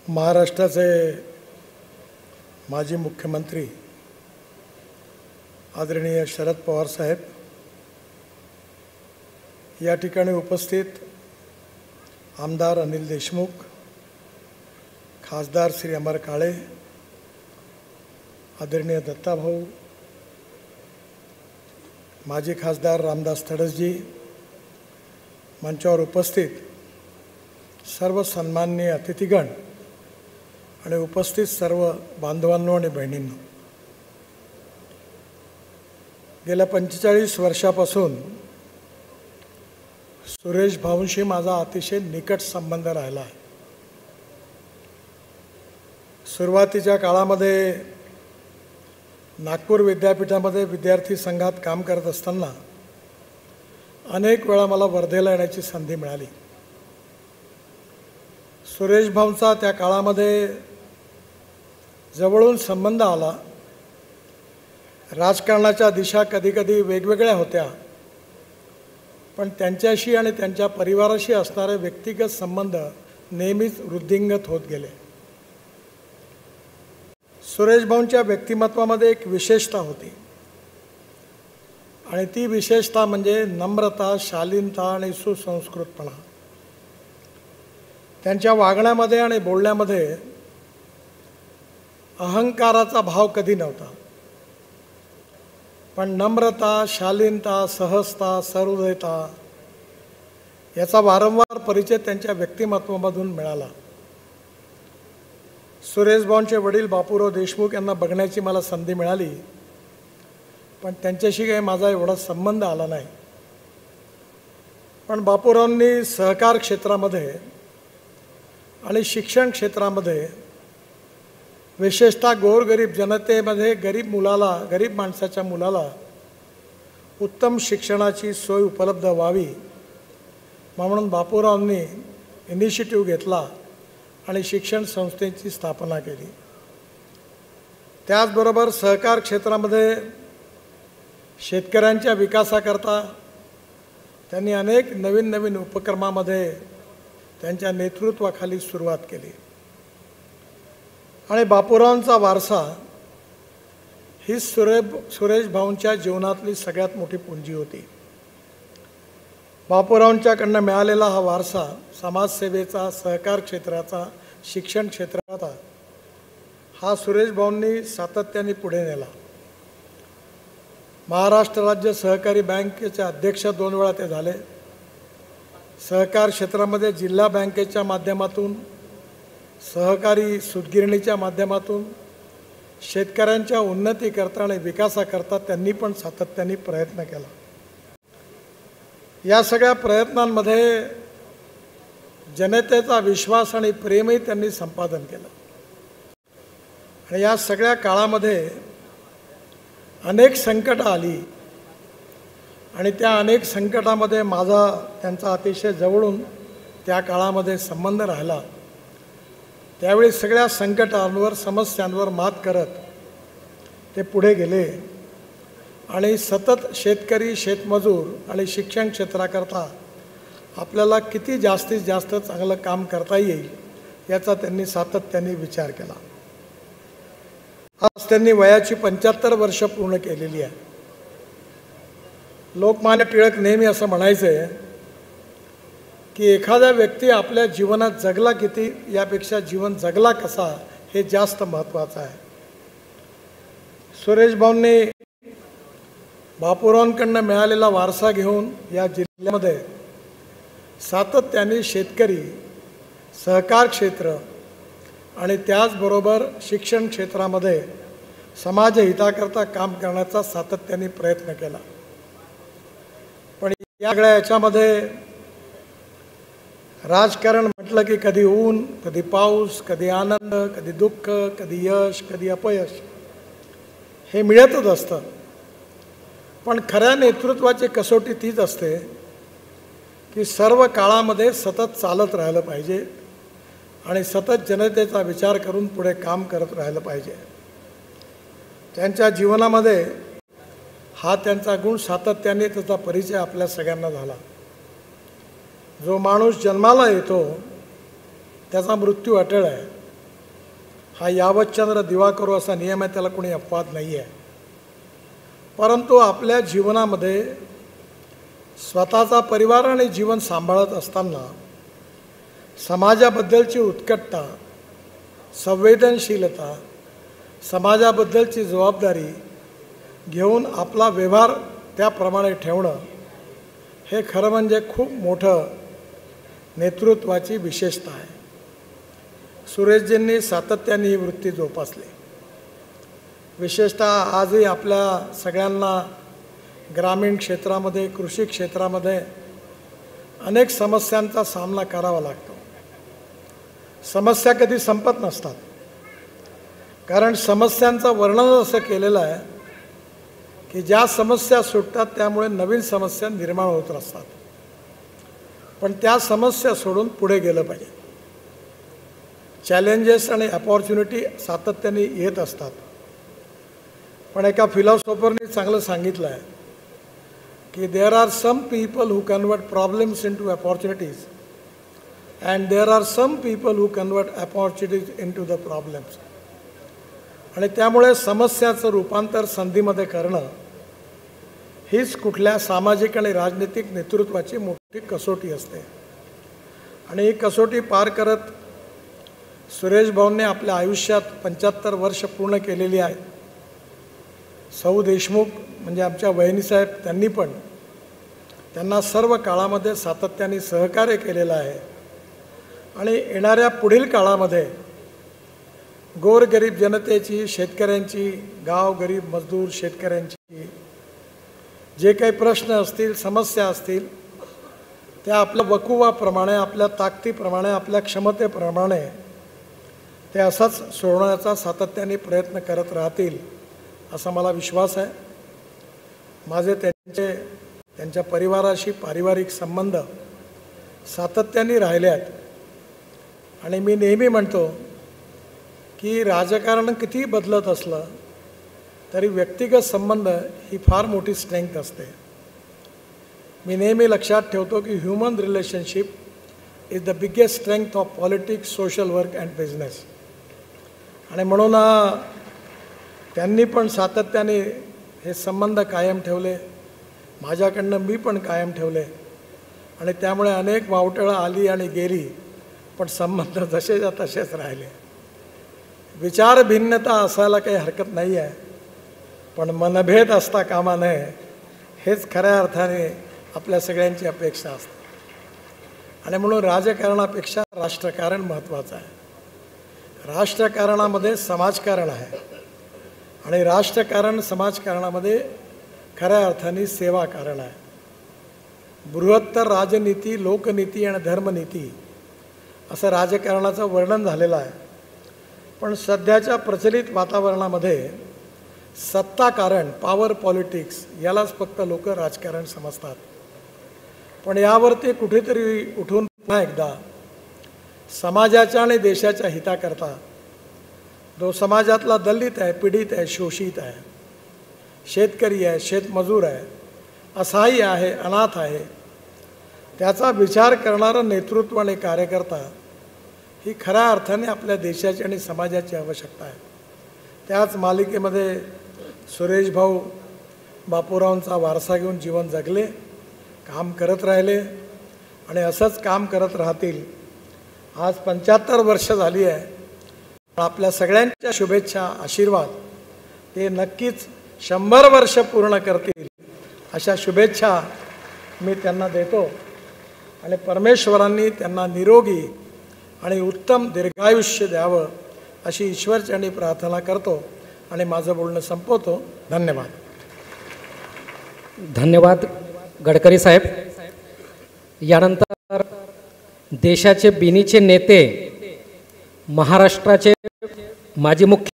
महाराष्ट्राचे माजी मुख्यमंत्री आदरणीय शरद पवार साहेब, या ठिकाणी उपस्थित आमदार अनिल देशमुख, खासदार श्री अमर काळे, आदरणीय दत्ताभाऊ, माजी खासदार रामदास तडसजी, मंचावर उपस्थित सर्व सन्माननीय अतिथीगण आणि उपस्थित सर्व बांधवांनो आणि बहिणींनो, गेल्या 45 वर्षापासून सुरेश भाऊंशी माझा अतिशय निकट संबंध राहिला आहे। सुरुवातीच्या काळामध्ये नागपूर विद्यापीठामध्ये विद्यार्थी संघात काम करत असताना अनेक वेळा मला वर्धेला येण्याची संधी मिळाली। सुरेश भाऊंचा त्या काळामध्ये जवळून संबंध आला। राजकारणाच्या दिशा कधीकधी वेगवेगळ्या होत्या, पण त्यांच्याशी आणि त्यांच्या परिवाराशी असणारे व्यक्तिगत संबंध नेहमीच वृद्धिंगत होत गेले। सुरेश भाऊंच्या व्यक्तिमत्वामध्ये एक विशेषता होती आणि ती विशेषता म्हणजे नम्रता, शालीनता आणि सुसंस्कृतपणा। त्यांच्या वागण्यामध्ये आणि बोलण्यामध्ये अहंकाराचा भाव कधी नव्हता, पण नम्रता, शालीनता, सहजता, सहृदयता याचा वारंवार परिचय त्यांच्या व्यक्तिमत्वामधून मिळाला। सुरेश भाऊंचे वडील बापूराव देशमुख यांना बघण्याची मला संधी मिळाली, पण त्यांच्याशी काही माझा एवढा संबंध आला नाही। पण बापूरावांनी सहकार क्षेत्रामध्ये आणि शिक्षण क्षेत्रामध्ये, विशेषतः गोरगरीब जनतेमध्ये गरीब माणसाच्या मुलाला उत्तम शिक्षणाची सोय उपलब्ध व्हावी म्हणून बापूरावांनी इनिशिएटिव्ह घेतला आणि शिक्षण संस्थेची स्थापना केली। त्याचबरोबर सहकार क्षेत्रामध्ये शेतकऱ्यांच्या विकासाकरता त्यांनी अनेक नवीन उपक्रमामध्ये त्यांच्या नेतृत्वाखाली सुरुवात केली आणि बापूरावांचा वारसा ही सुरेश भाऊंच्या जीवनातली सगळ्यात मोठी पुंजी होती। बापूरावांच्याकडनं मिळालेला हा वारसा समाजसेवेचा, सहकार क्षेत्राचा, शिक्षण क्षेत्राचा हा सुरेश भाऊंनी सातत्याने पुढे नेला। महाराष्ट्र राज्य सहकारी बँकेचे अध्यक्ष 2 वेळा ते झाले। सहकार क्षेत्रामध्ये जिल्हा बँकेच्या माध्यमातून, सहकारी सूतगिरणीच्या माध्यमातून शेतकऱ्यांच्या उन्नतीकरता आणि विकासाकरता त्यांनी पण सातत्याने प्रयत्न केला। या सगळ्या प्रयत्नांमध्ये जनतेचा विश्वास आणि प्रेमही त्यांनी संपादन केलं आणि या सगळ्या काळामध्ये अनेक संकट आली आणि त्या अनेक संकटामध्ये माझा त्यांचा अतिशय जवळून त्या काळामध्ये संबंध राहिला। त्यावेळी सगळ्या संकटांवर, समस्यांवर मात करत ते पुढे गेले आणि सतत शेतकरी, शेतमजूर आणि शिक्षण क्षेत्राकरता आपल्याला किती जास्तीत जास्त चांगलं काम करता येईल याचा त्यांनी सातत्याने विचार केला। आज त्यांनी वयाची 75 वर्ष पूर्ण केलेली आहे। लोकमान्य टिळक नेहमी असं म्हणायचे की एखादा व्यक्ती आपल्या जीवनात जगला किती यापेक्षा जीवन जगला कसा हे जास्त महत्त्वाचं आहे। सुरेश भाऊंनी बापूरावांकडनं मिळालेला वारसा घेऊन या जिल्ह्यामध्ये सातत्याने शेतकरी, सहकार क्षेत्र आणि त्याचबरोबर शिक्षण क्षेत्रामध्ये समाजहिताकरता काम करण्याचा सातत्याने प्रयत्न केला। पण या सगळ्या याच्यामध्ये राजकारण म्हटलं की कधी ऊन, कधी पाऊस, कधी आनंद, कधी दुःख, कधी यश, कधी अपयश हे मिळतच असतं। पण खऱ्या नेतृत्वाची कसोटी तीच असते की सर्व काळामध्ये सतत चालत राहिलं पाहिजे आणि सतत जनतेचा विचार करून पुढे काम करत राहिलं पाहिजे। त्यांच्या जीवनामध्ये हा त्यांचा गुण सातत्याने त्याचा परिचय आपल्या सगळ्यांना झाला। जो माणूस जन्माला येतो त्याचा मृत्यू अटळ आहे, हा यावतचंद्र दिवाकरो असा नियम आहे, त्याला कोणी अपवाद नाही आहे. परंतु आपल्या जीवनामध्ये स्वतःचा परिवार आणि जीवन सांभाळत असताना समाजाबद्दलची उत्कटता, संवेदनशीलता, समाजाबद्दलची जबाबदारी घेऊन आपला व्यवहार त्याप्रमाणे ठेवणं हे खरं म्हणजे खूप मोठं नेतृत्वाची विशेषता आहे. सुरेशजींनी सातत्याने ही वृत्ती जोपासली. विशेषतः आजही आपल्या सगळ्यांना ग्रामीण क्षेत्रामध्ये, कृषी क्षेत्रामध्ये अनेक समस्यांचा सामना करावा लागतो. समस्या कधी संपत नसतात, कारण समस्यांचं वर्णन असं केलेलं आहे की ज्या समस्या सुटतात त्यामुळे नवीन समस्या निर्माण होत असतात. पण त्या समस्या सोडून पुढे गेलं पाहिजे. चॅलेंजेस आणि अपॉर्च्युनिटी सातत्याने येत असतात. पण एका फिलॉसॉफरने चांगलं सांगितलं आहे की there are some people who convert problems into opportunities and there are some people who convert opportunities into the problems. आणि त्यामुळे समस्याचं रूपांतर संधीमध्ये करणं हीच कुठल्या सामाजिक आणि राजनैतिक नेतृत्वाची मोठी कसोटी असते. आणि ही कसोटी पार करत सुरेश भाऊंनी आपल्या आयुष्यात 75 वर्ष पूर्ण केलेली आहेत. सौ देशमुख म्हणजे आमच्या वहिनीसाहेब, त्यांनी पण त्यांना सर्व काळामध्ये सातत्याने सहकार्य केलेलं आहे. आणि येणाऱ्या पुढील काळामध्ये गोरगरीब जनतेची, शेतकऱ्यांची, गाव गरीब मजदूर शेतकऱ्यांची जे काही प्रश्न असतील, समस्या असतील, त्या आपल्या वकुवाप्रमाणे, आपल्या ताकदीप्रमाणे, आपल्या क्षमतेप्रमाणे ते असाच सोडवण्याचा सातत्याने प्रयत्न करत राहतील असा मला विश्वास आहे. माझे त्यांच्या परिवाराशी पारिवारिक संबंध सातत्याने राहिले आहेत. आणि मी नेहमी म्हणतो की राजकारण किती बदलत असलं तरी व्यक्तिगत संबंध ही फार मोठी स्ट्रेंथ असते. मी नेहमी लक्षात ठेवतो की human relationship is the biggest strength of politics, social work and business. आणि म्हणून त्यांनी पण सातत्याने हे संबंध कायम ठेवले, माझ्याकडनं मी पण कायम ठेवले. आणि त्यामुळे अनेक वावटळं आली आणि गेली, पण संबंध जसेच्या तसेच राहिले. विचार भिन्नता असायला काही हरकत नाही आहे, पण मनभेद असता कामा नये, हेच खऱ्या अर्थाने आपल्या सगळ्यांची अपेक्षा असते. आणि म्हणून राजकारणापेक्षा राष्ट्रकारण महत्त्वाचं आहे. राष्ट्रकारणामध्ये समाजकारण आहे आणि राष्ट्रकारण समाजकारणामध्ये खऱ्या अर्थाने सेवाकारण आहे. बृहत्तर राजनीती, लोकनीती आणि धर्मनीती असं राजकारणाचं वर्णन झालेलं आहे. पण सध्याच्या प्रचलित वातावरणामध्ये सत्ताकारण, पॉवर पॉलिटिक्स यालाच फक्त लोक राजकारण समजतात. पण यावरती कुठेतरी उठून पुन्हा एकदा समाजाच्या आणि देशाच्या हिताकरता, जो समाजातला दलित आहे, पीडित आहे, शोषित आहे, शेतकरी आहे, शेतमजूर आहे, असहाय्य आहे, अनाथ आहे, त्याचा विचार करणारं नेतृत्व आणि कार्यकर्ता ही खऱ्या अर्थाने आपल्या देशाची आणि समाजाची आवश्यकता आहे. त्याच मालिकेमध्ये सुरेश भाऊ बापूरावांचा वारसा घेऊन जीवन जगले, काम करत राहिले आणि असंच काम करत राहतील. आज 75 वर्ष झाली आहे. आपल्या सगळ्यांच्या शुभेच्छा, आशीर्वाद ते नक्कीच 100 वर्ष पूर्ण करतील अशा शुभेच्छा मी त्यांना देतो. आणि परमेश्वरांनी त्यांना निरोगी आणि उत्तम दीर्घायुष्य द्यावं अशी ईश्वरचरणी प्रार्थना करतो आणि माझं बोलणं संपवतो. धन्यवाद. धन्यवाद गडकरी साहेब. यानंतर देशाचे बिनीचे नेते, महाराष्ट्राचे माजी मुख्य